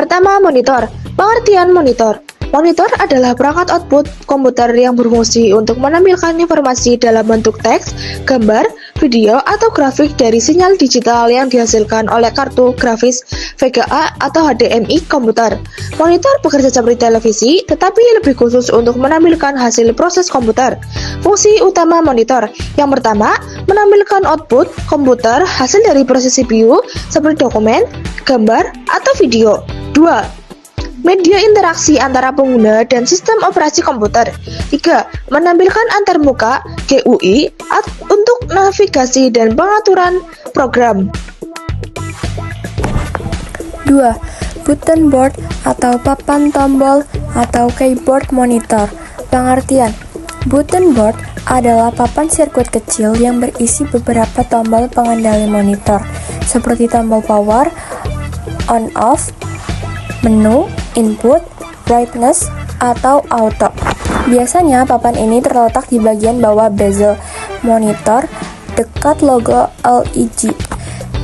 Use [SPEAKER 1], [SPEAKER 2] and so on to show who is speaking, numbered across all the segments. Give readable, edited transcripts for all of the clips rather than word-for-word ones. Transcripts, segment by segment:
[SPEAKER 1] Pertama, monitor. Pengertian monitor. Monitor adalah perangkat output komputer yang berfungsi untuk menampilkan informasi dalam bentuk teks, gambar, video, atau grafik dari sinyal digital yang dihasilkan oleh kartu grafis VGA atau HDMI komputer. Monitor bekerja seperti televisi, tetapi lebih khusus untuk menampilkan hasil proses komputer. Fungsi utama monitor. Yang pertama, menampilkan output komputer hasil dari proses CPU seperti dokumen, gambar, atau video. 2. Media interaksi antara pengguna dan sistem operasi komputer. 3. Menampilkan antarmuka GUI untuk navigasi dan pengaturan program.
[SPEAKER 2] 2. Button board atau papan tombol atau keyboard monitor. Pengertian: button board adalah papan sirkuit kecil yang berisi beberapa tombol pengendali monitor, seperti tombol power, on off, menu, input, brightness, atau auto. Biasanya papan ini terletak di bagian bawah bezel monitor dekat logo LED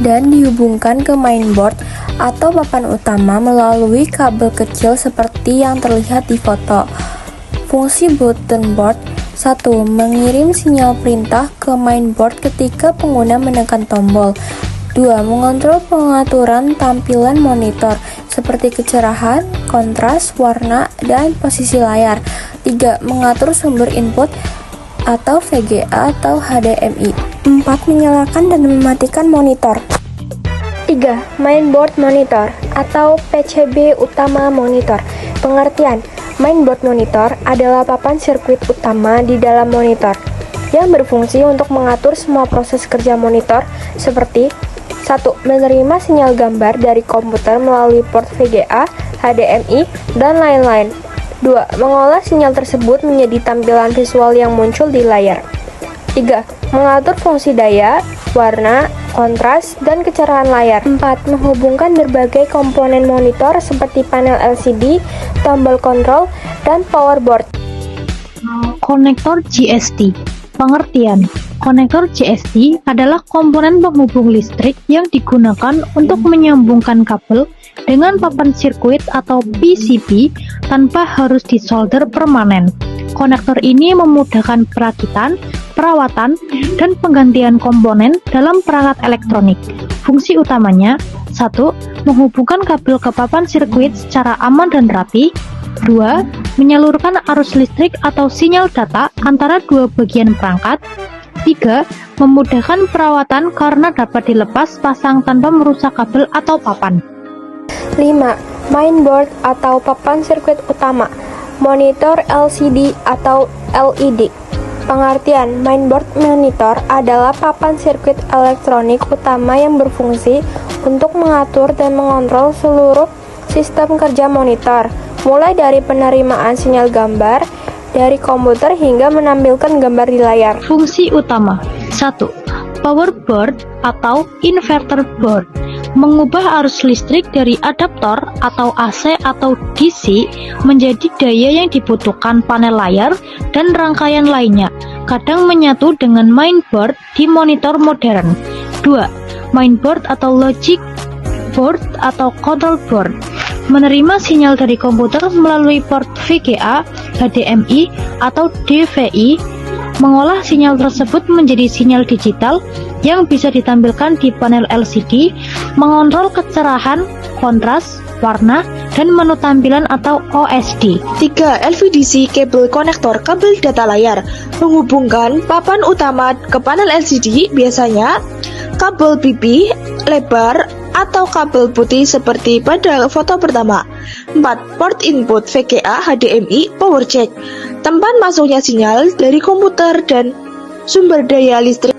[SPEAKER 2] dan dihubungkan ke mainboard atau papan utama melalui kabel kecil seperti yang terlihat di foto. Fungsi button board: 1. Mengirim sinyal perintah ke mainboard ketika pengguna menekan tombol. 2. Mengontrol pengaturan tampilan monitor seperti kecerahan, kontras, warna, dan posisi layar. 3. Mengatur sumber input atau VGA atau HDMI. 4. Menyalakan dan mematikan monitor. 3. Mainboard monitor atau PCB utama monitor. Pengertian: mainboard monitor adalah papan sirkuit utama di dalam monitor yang berfungsi untuk mengatur semua proses kerja monitor seperti 1. Menerima sinyal gambar dari komputer melalui port VGA, HDMI, dan lain-lain. 2. Mengolah sinyal tersebut menjadi tampilan visual yang muncul di layar. 3. Mengatur fungsi daya, warna, kontras, dan kecerahan layar. 4. Menghubungkan berbagai komponen monitor seperti panel LCD, tombol kontrol, dan power board.
[SPEAKER 3] Konektor JST. Pengertian: konektor JST adalah komponen penghubung listrik yang digunakan untuk menyambungkan kabel dengan papan sirkuit atau PCB tanpa harus disolder permanen. Konektor ini memudahkan perakitan, perawatan, dan penggantian komponen dalam perangkat elektronik. Fungsi utamanya: 1. Menghubungkan kabel ke papan sirkuit secara aman dan rapi. 2. Menyalurkan arus listrik atau sinyal data antara dua bagian perangkat. 3. Memudahkan perawatan karena dapat dilepas pasang tanpa merusak kabel atau papan.
[SPEAKER 2] 5. Mainboard atau papan sirkuit utama, monitor LCD atau LED. Pengertian: mainboard monitor adalah papan sirkuit elektronik utama yang berfungsi untuk mengatur dan mengontrol seluruh sistem kerja monitor, mulai dari penerimaan sinyal gambar dari komputer hingga menampilkan gambar di layar.
[SPEAKER 3] Fungsi utama: 1. Power board atau inverter board, mengubah arus listrik dari adaptor atau AC atau DC menjadi daya yang dibutuhkan panel layar dan rangkaian lainnya, kadang menyatu dengan mainboard di monitor modern. 2. Mainboard atau logic board atau control board, menerima sinyal dari komputer melalui port VGA, HDMI, atau DVI, mengolah sinyal tersebut menjadi sinyal digital yang bisa ditampilkan di panel LCD, mengontrol kecerahan, kontras, warna, dan menu tampilan atau OSD.
[SPEAKER 1] 3. LVDC kabel konektor kabel data layar, menghubungkan papan utama ke panel LCD, biasanya kabel pipi, lebar, atau kabel putih seperti pada foto pertama. 4. Port input VGA, HDMI, power jack, tempat masuknya sinyal dari komputer dan sumber daya listrik.